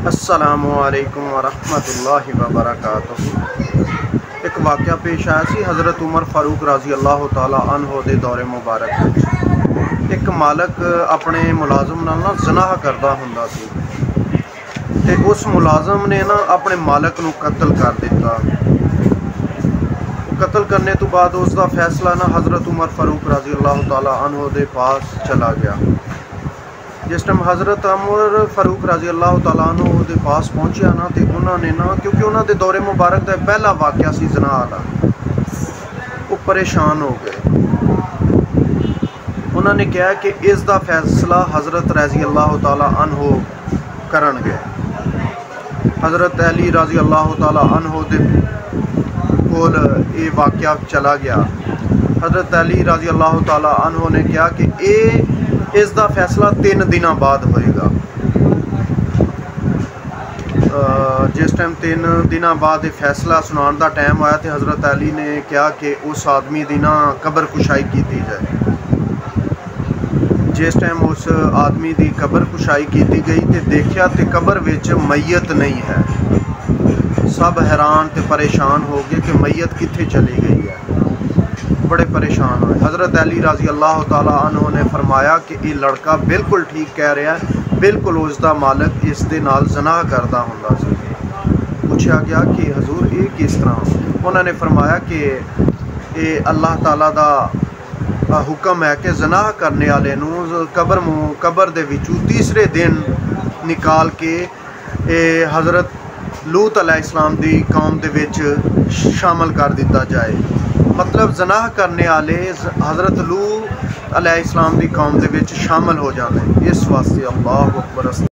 السلام علیکم ورحمۃ اللہ وبرکاتہ۔ ایک واقعہ پیش آیا سی حضرت عمر فاروق رضی اللہ تعالی عنہ دے دور مبارک ایک مالک اپنے ملازم نال زنا کردا ہوندا سی تے اس ملازم نے اپنے مالک نو قتل کر دیتا۔ قتل کرنے تو بعد اس دا فیصلہ حضرت عمر فاروق رضی اللہ تعالی عنہ دے پاس چلا گیا۔ جس ٹائم حضرت عمر فاروق رضی اللہ تعالیٰ عنہ دے پاس پہنچیا تے انہوں نے کیونکہ انہوں دے دور مبارک دا پہلا واقعہ سی زنا والا، وہ پریشان ہو گئے۔ انہوں نے کہا کہ اس دا فیصلہ حضرت رضی اللہ تعالیٰ عنہ کرن گے۔ حضرت علی رضی اللہ تعالیٰ عنہ دے کول یہ واقعہ چلا گیا۔ حضرت علی رضی اللہ تعالیٰ عنہ نے کہا کہ اس دا فیصلہ 3 دن بعد ہوئے گا۔ جس ٹائم 3 دن بعد فیصلہ سنان دا ٹائم آیا تو حضرت علی نے کہا کہ اس آدمی دی قبر کشائی کی جائے۔ جس ٹائم اس آدمی دی قبر کشائی کی گئی تو دیکھا تو قبر وچ میت نہیں ہے۔ سب حیران تے پریشان ہو گئے کہ میت کتھے چلی گئی ہے، بڑے پریشان ہوئے۔ حضرت علی رضی اللہ تعالیٰ عنہ نے فرمایا کہ یہ لڑکا بالکل ٹھیک کہہ رہا ہے، بالکل اس دا مالک اس دے نال زنا کردا ہوندا سی۔ پوچھا گیا کہ حضور یہ کس طرح؟ انہوں نے فرمایا کہ یہ اللہ تعالیٰ دا حکم ہے کہ زنا کرنے والے نو قبر دے وچوں تیسرے دن نکال کے حضرت لوط علیہ السلام دی قوم دے وچ شامل کر دیتا جائے۔ مطلب زنا کرنے والے حضرت لوط علیہ السلام دی قوم دے وچ شامل ہو جاندے۔ اس واسطے اللہ اکبر۔